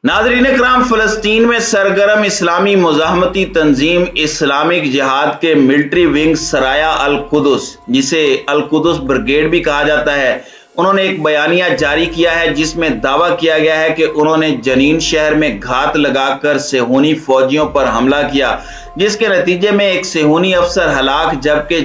नाज़रीन इकराम, फ़लस्तीन में सरगर्म इस्लामी मुज़ाहमती तंजीम इस्लामिक जिहाद के मिलिट्री विंग सराया अल कुदस, जिसे अल कुदस ब्रिगेड भी कहा जाता है, उन्होंने एक बयानिया जारी किया है जिसमें दावा किया गया है कि उन्होंने जनीन शहर में घात लगाकर सेहूनी फौजियों पर हमला किया, जिसके नतीजे में एक सेहूनी अफसर हलाक जबकि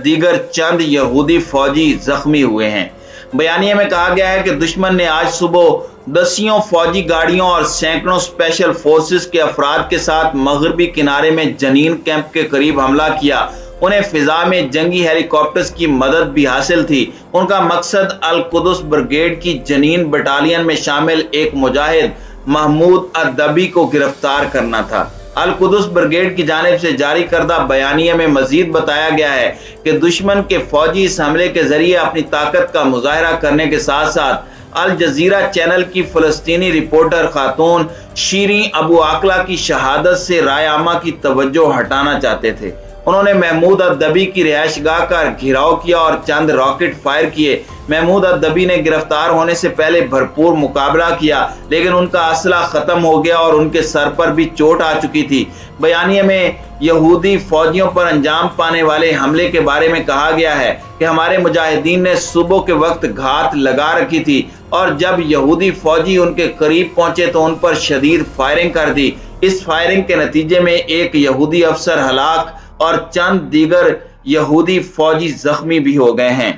दीगर चंद यहूदी फौजी जख्मी हुए हैं। बयानिए में कहा गया है कि दुश्मन ने आज सुबह दसियों फौजी गाड़ियों और सैकड़ों स्पेशल फोर्सेस के अफराद के साथ मगरबी किनारे में जनीन कैंप के करीब हमला किया। उन्हें फिजा में जंगी हेलीकॉप्टर्स की मदद भी हासिल थी। उनका मकसद अल कुदस ब्रिगेड की जनीन बटालियन में शामिल एक मुजाहिद महमूद अद्दबी को गिरफ्तार करना था। अल कुदस ब्रिगेड की जानिब से जारी करदा बयानिए में मजीद बताया गया है कि दुश्मन के फौजी इस हमले के जरिए अपनी ताकत का मुजाहरा करने के साथ साथ अल जजीरा चैनल की फ़लस्तीनी रिपोर्टर खातून शीरीं अबू आकला की शहादत से राय आमा की तवज्जो हटाना चाहते थे। उन्होंने महमूद अद्दबी की रिहाइशगाह का घेराव किया और चंद रॉकेट फायर किए। महमूद अद्दबी ने गिरफ्तार होने से पहले भरपूर मुकाबला किया, लेकिन उनका असला खत्म हो गया और उनके सर पर भी चोट आ चुकी थी। बयानिए में यहूदी फौजियों पर अंजाम पाने वाले हमले के बारे में कहा गया है कि हमारे मुजाहिदीन ने सुबह के वक्त घात लगा रखी थी और जब यहूदी फौजी उनके करीब पहुंचे तो उन पर शदीद फायरिंग कर दी। इस फायरिंग के नतीजे में एक यहूदी अफसर हलाक और चंद दीगर यहूदी फौजी जख्मी भी हो गए हैं।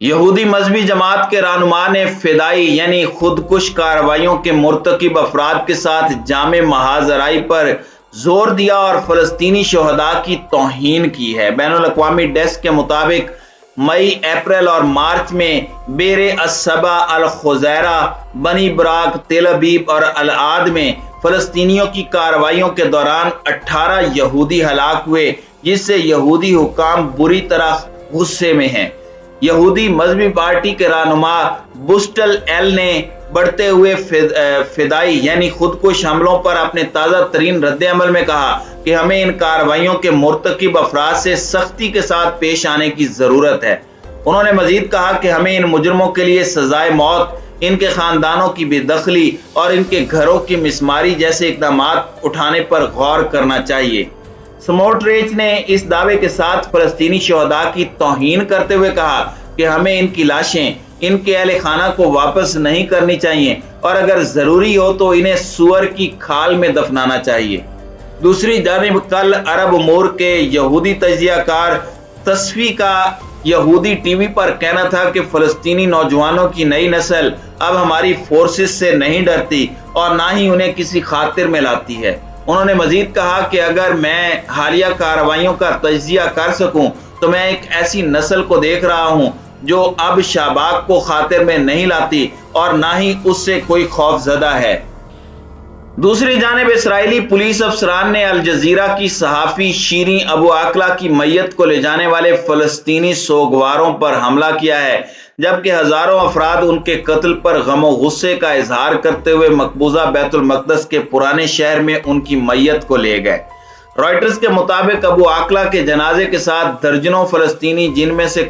यहूदी मजहबी जमात के रहनुमा ने फिदाई यानी खुदकुश कार्रवाइयों के मुर्तकिब अफराद के साथ जामे महाजराई पर जोर दिया और फलस्तीनी शोहदा की तौहीन की है। बैनुल अक़वामी डेस्क के मुताबिक मई, अप्रैल और मार्च में बेरे अस्सबा, अल खुज़ैरा, बनी बराक, तेल अबीब और अल आद में फलस्तीनियों की कार्रवाइयों के दौरान 18 यहूदी हलाक हुए, जिससे यहूदी हुकाम बुरी तरह गुस्से में हैं। यहूदी मजहबी पार्टी के रहनुमा बुस्टल एल ने बढ़ते हुए फिदाई यानी खुदकुश हमलों पर अपने ताज़ा तरीन रद्द-ए-अमल में कहा कि हमें इन कार्रवाइयों के मुर्तकिब अफराद से सख्ती के साथ पेश आने की जरूरत है। उन्होंने मजीद कहा कि हमें इन मुजरमों के लिए सजाए मौत, इनके खानदानों की बेदखली और इनके घरों की मिसमारी जैसे इकदाम उठाने पर गौर करना चाहिए। स्मोट्रिच ने इस दावे के साथ फलस्तीनी शोहदा की तौहीन करते हुए कहा कि हमें इनकी लाशें इनके अहले खाना को वापस नहीं करनी चाहिए और अगर जरूरी हो तो इन्हें सुअर की खाल में दफनाना चाहिए। दूसरी जानिब कल अरब उमूर के यहूदी तजियाकार तस्फी का यहूदी टीवी पर कहना था कि फलस्तीनी नौजवानों की नई नस्ल अब हमारी फोर्सेस से नहीं डरती और ना ही उन्हें किसी खातिर में लाती है। उन्होंने मजीद कहा कि अगर मैं हालिया कार्रवाइयों का तजिया कर सकूं तो मैं एक ऐसी नस्ल को देख रहा हूं जो अब शाबाक को खातिर में नहीं लाती और ना ही उससे कोई खौफजदा है। दूसरी जानिब इसराइली पुलिस अफसरान ने अल जजीरा की सहाफ़ी शीरीं अबू आकला की मैयत को ले जाने वाले फलस्तीनी सोगवारों पर हमला किया है, जबकि हजारों अफराद उनके कत्ल पर गमो गुस्से का इजहार करते हुए मकबूजा बैतुल मक़दस के पुराने शहर में उनकी मैयत को ले गए। रॉयटर्स के मुताबिक अबू आकला के जनाजे के साथ दर्जनों फलस्तीनी, जिनमें से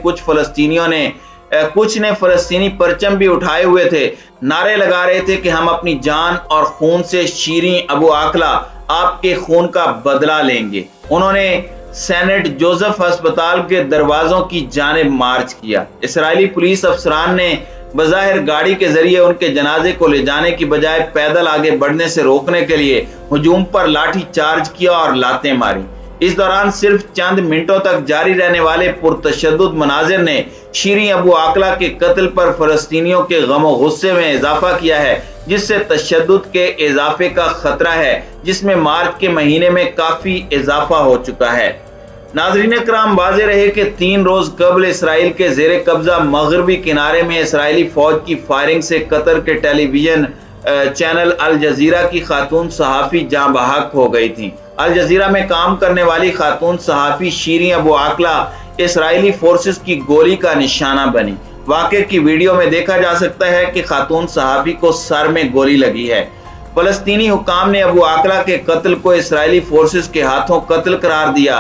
कुछ ने फलस्तीनी परचम भी उठाए हुए थे, नारे लगा रहे थे कि हम अपनी जान और खून से शीरीं अबू आकला आपके खून का बदला लेंगे। उन्होंने सेनेट जोसेफ अस्पताल के दरवाजों की जानिब मार्च किया। इसराइली पुलिस अफसरान ने बज़ाहिर गाड़ी के जरिए उनके जनाजे को ले जाने की बजाय पैदल आगे बढ़ने से रोकने के लिए हुजूम पर लाठी चार्ज किया और लातें मारी। इस दौरान सिर्फ चंद मिनटों तक जारी रहने वाले पुरतशद्दुद मनाजिर ने शीरीं अबू आकला के कत्ल पर फलस्तीनियों के गमो गुस्से में इजाफा किया है, जिससे तशद्दुद के इजाफे का खतरा है, जिसमें मार्च के महीने में काफी इजाफा हो चुका है। नाज़रीन इकराम, वाज़ेह रहे कि 3 रोज कबल इसराइल के जेर कब्जा मगरबी किनारे में इसराइली फौज की फायरिंग से कतर के टेलीविजन चैनल अल जजीरा की खातून सहाफ़ी जाँ बहक हो गई थी। अल जजीरा में काम करने वाली खातून सहाफ़ी शीरीं अबू आकला इसराइली फोर्सेस की गोली का निशाना बनी। वाक़े की वीडियो में देखा जा सकता है कि खातून सहाफ़ी को सर में गोली लगी है। फलस्तीनी हुकाम ने अबू आकला के कत्ल को इसराइली फोर्सेस के हाथों कत्ल करार दिया।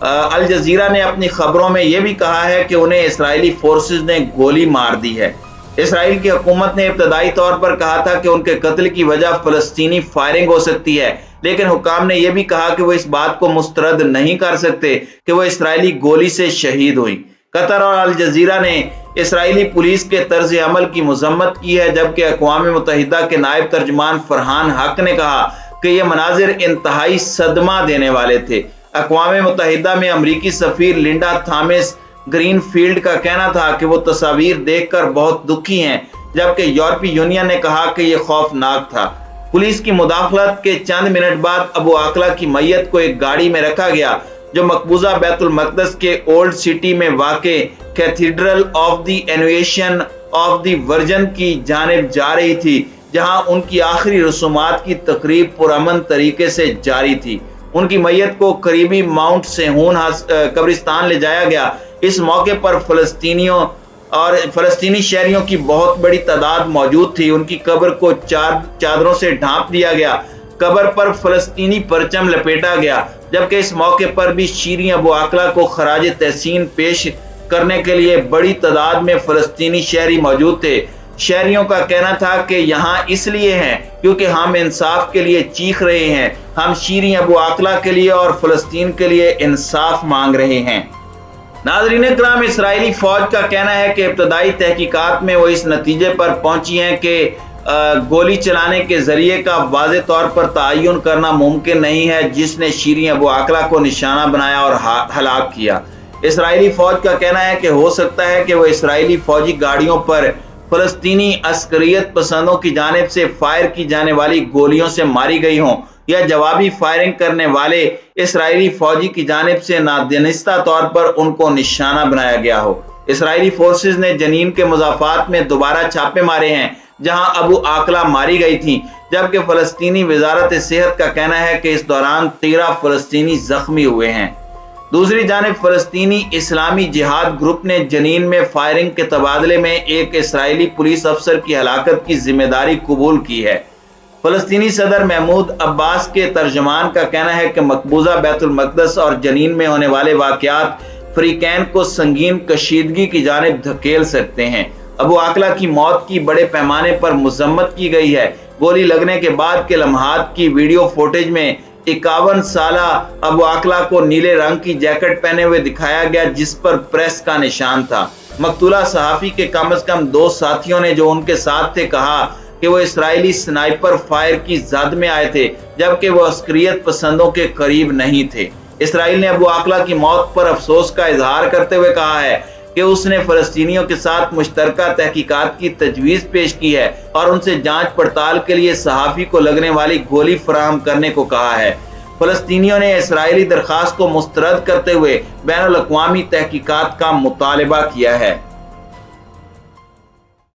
अल जजीरा ने अपनी खबरों में यह भी कहा है कि उन्हें इसराइली फोर्सेस ने गोली मार दी है। इसराइल की हुकूमत ने इब्तदाई तौर पर कहा था कि उनके कत्ल की वजह फलस्तीनी फायरिंग हो सकती है, लेकिन हुकाम ने यह भी कहा कि वो इस बात को मुस्तरद नहीं कर सकते कि वो इसराइली गोली से शहीद हुई। कतर और अल जजीरा ने इसराइली पुलिस के तर्ज अमल की मजम्मत की है, जबकि अक़वाम मुत्तहिदा के नायब तर्जमान फरहान हक ने कहा कि यह मनाजिर इंतहाई सदमा देने वाले थे। अक़वाम मुत्तहिदा में अमरीकी सफीर लिंडा थॉमस ग्रीनफील्ड का कहना था कि वो तस्वीर देखकर बहुत दुखी हैं, जबकि यूरोपीय यूनियन ने कहा कि यह खौफनाक था। पुलिस की मुदाखलत के चंद मिनट बाद अबू आकला की मैयत को एक गाड़ी में रखा गया, जो मकबूजा बैतुल मक़दस के ओल्ड सिटी में वाक़े cathedral of the annunciation of the virgin की जानिब जा रही थी, जहां उनकी आखिरी रसूमात की तकरीब पुरअमन तरीके से जारी थी। उनकी मैयत को करीबी माउंट सेहून कब्रिस्तान ले जाया गया। इस मौके पर फलस्तीनियों और फलस्तीनी शहरियों की बहुत बड़ी तादाद मौजूद थी। उनकी कब्र को चादरों से ढांप दिया गया। कब्र पर फलस्तीनी परचम लपेटा गया, जबकि इस मौके पर भी शीरी अबू आकला को खराज तहसीन पेश करने के लिए बड़ी तादाद में फलस्तीनी शहरी मौजूद थे। शहरियों का कहना था कि यहाँ इसलिए हैं क्योंकि हम इंसाफ के लिए चीख रहे हैं, हम शीरी अबू आकला के लिए और फलस्तीन के लिए इंसाफ मांग रहे हैं। नाज़रीन इकराम, इसराइली फौज का कहना है कि इब्तदाई तहकीकात में वो इस नतीजे पर पहुंची हैं कि गोली चलाने के जरिए का वाज़े तौर पर तयन करना मुमकिन नहीं है जिसने शीरी अबू आकला को निशाना बनाया और हलाक किया। इसराइली फौज का कहना है कि हो सकता है कि वो इसराइली फौजी गाड़ियों पर फलस्तीनी अस्करियत पसंदों की जानिब से फायर की जाने वाली गोलियों से मारी गई हों, या जवाबी फायरिंग करने वाले इसराइली फौजी की जानिब से नादानिस्ता तौर पर उनको निशाना बनाया गया हो। इसराइली फोर्सेस ने जनीन के मुजाफात में दोबारा छापे मारे हैं, जहां अबू आकला मारी गई थी, जबकि फलस्तीनी वजारत सेहत का कहना है कि इस दौरान 13 फलस्तीनी जख्मी हुए हैं। दूसरी जानिब फलस्तीनी इस्लामी जिहाद ग्रुप ने जनीन में फायरिंग के तबादले में एक इसराइली पुलिस अफसर की हलाकत की जिम्मेदारी कबूल की है। फलस्तीनी सदर महमूद अब्बास के तर्जमान का कहना है कि मकबूजा बैतुल मक़दस और जनीन में होने वाले वाक़यात फ़रीक़ैन को संगीन कशीदगी की जानिब धकेल सकते हैं। अबू आकला की मौत की बड़े पैमाने पर मजम्मत की गई है। गोली लगने के बाद के लम्हात की वीडियो फुटेज में 51 साला अबू आकला को नीले रंग की जैकेट पहने हुए दिखाया गया, जिस पर प्रेस का निशान था। मकतूला सहाफ़ी के कम से कम 2 साथियों ने जो उनके साथ थे कहा कि वो इसराइली स्नाइपर फायर की जद में आए थे, जबकि वो अस्करियत पसंदों के करीब नहीं थे। इसराइल ने अबू आकला की मौत पर अफसोस का इजहार करते हुए कहा है कि उसने फलस्तीनियों के साथ मुश्तरका तहकीकात की तजवीज़ पेश की है और उनसे जांच पड़ताल के लिए सहाफ़ी को लगने वाली गोली फराहम करने को कहा है। फलस्तीनियों ने इसराइली दरखास्त को मुस्तरद करते हुए बैनुल अक़वामी तहकीकात का मुतालबा किया है।